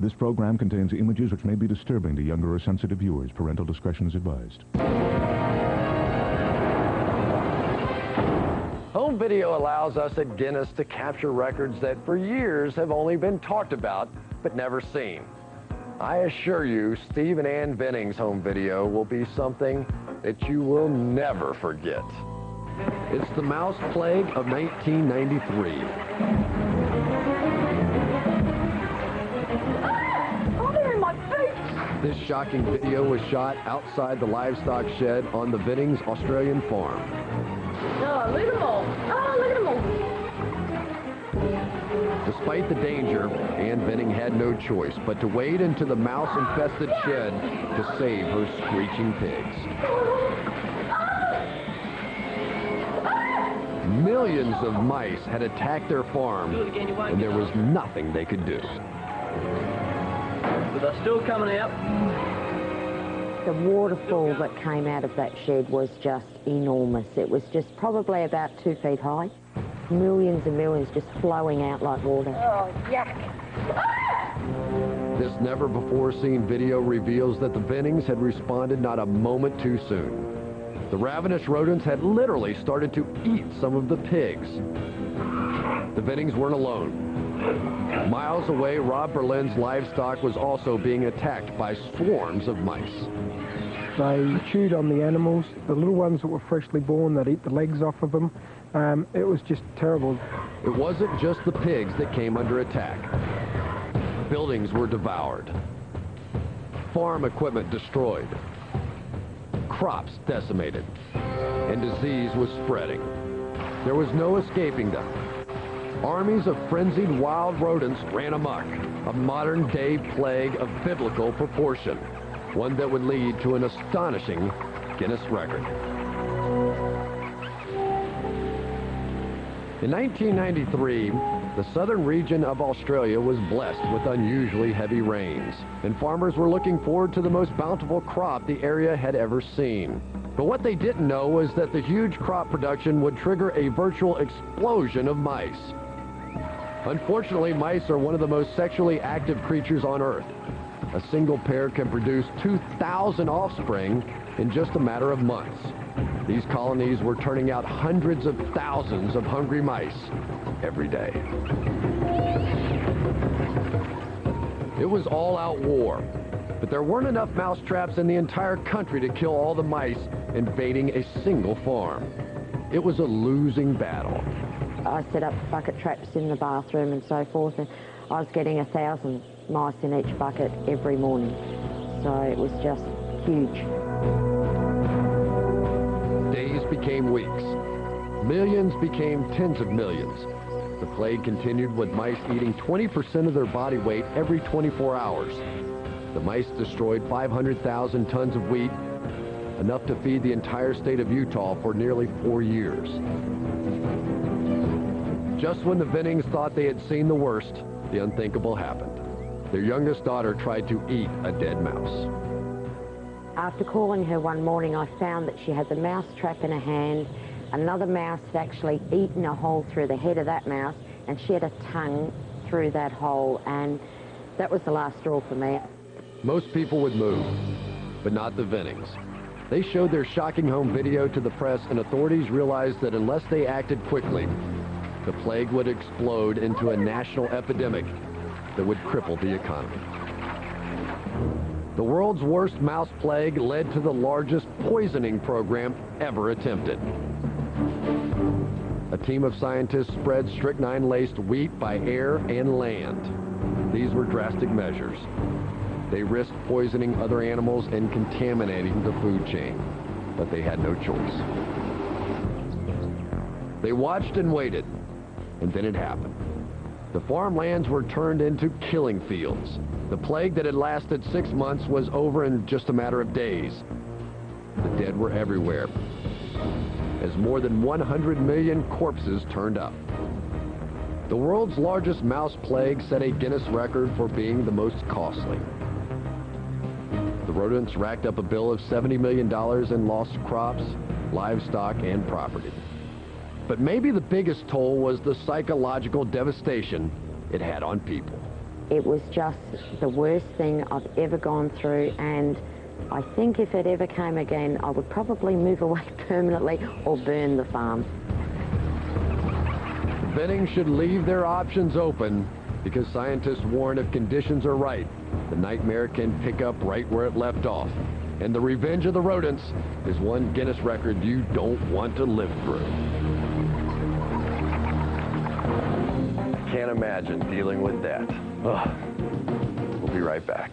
This program contains images which may be disturbing to younger or sensitive viewers. Parental discretion is advised. Home video allows us at Guinness to capture records that for years have only been talked about but never seen. I assure you, Steve and Ann Venning's home video will be something that you will never forget. It's the mouse plague of 1993. This shocking video was shot outside the livestock shed on the Venning's Australian farm. Oh, look at them all. Oh, look at them all. Despite the danger, Ann Venning had no choice but to wade into the mouse-infested shed to save her screeching pigs. Millions of mice had attacked their farm, and there was nothing they could do. But they're still coming out. The waterfall that came out of that shed was just enormous. It was just probably about 2 feet high. Millions and millions just flowing out like water. Oh, yuck. This never-before-seen video reveals that the Vennings had responded not a moment too soon. The ravenous rodents had literally started to eat some of the pigs. The Vennings weren't alone. Miles away, Rob Berlin's livestock was also being attacked by swarms of mice. They chewed on the animals, the little ones that were freshly born, they'd eat the legs off of them. It was just terrible. It wasn't just the pigs that came under attack. Buildings were devoured. Farm equipment destroyed. Crops decimated. And disease was spreading. There was no escaping them. Armies of frenzied wild rodents ran amok, a modern-day plague of biblical proportion, one that would lead to an astonishing Guinness record. In 1993, the southern region of Australia was blessed with unusually heavy rains, and farmers were looking forward to the most bountiful crop the area had ever seen. But what they didn't know was that the huge crop production would trigger a virtual explosion of mice. Unfortunately, mice are one of the most sexually active creatures on Earth. A single pair can produce 2,000 offspring in just a matter of months. These colonies were turning out hundreds of thousands of hungry mice every day. It was all-out war, but there weren't enough mouse traps in the entire country to kill all the mice invading a single farm. It was a losing battle. I set up bucket traps in the bathroom and so forth, and I was getting 1,000 mice in each bucket every morning. So it was just huge. Days became weeks. Millions became tens of millions. The plague continued with mice eating 20% of their body weight every 24 hours. The mice destroyed 500,000 tons of wheat, enough to feed the entire state of Utah for nearly 4 years. Just when the Vennings thought they had seen the worst, the unthinkable happened. Their youngest daughter tried to eat a dead mouse. After calling her one morning, I found that she had the mouse trap in her hand. Another mouse had actually eaten a hole through the head of that mouse, and she had a tongue through that hole, and that was the last straw for me. Most people would move, but not the Vennings. They showed their shocking home video to the press, and authorities realized that unless they acted quickly, the plague would explode into a national epidemic that would cripple the economy. The world's worst mouse plague led to the largest poisoning program ever attempted. A team of scientists spread strychnine-laced wheat by air and land. These were drastic measures. They risked poisoning other animals and contaminating the food chain, but they had no choice. They watched and waited, and then it happened. The farmlands were turned into killing fields. The plague that had lasted 6 months was over in just a matter of days. The dead were everywhere, as more than 100 million corpses turned up. The world's largest mouse plague set a Guinness record for being the most costly. The rodents racked up a bill of $70 million in lost crops, livestock, and property. But maybe the biggest toll was the psychological devastation it had on people. It was just the worst thing I've ever gone through, and I think if it ever came again, I would probably move away permanently or burn the farm. Venning should leave their options open because scientists warn if conditions are right, the nightmare can pick up right where it left off. And the revenge of the rodents is one Guinness record you don't want to live through. Can't imagine dealing with that. Ugh. We'll be right back.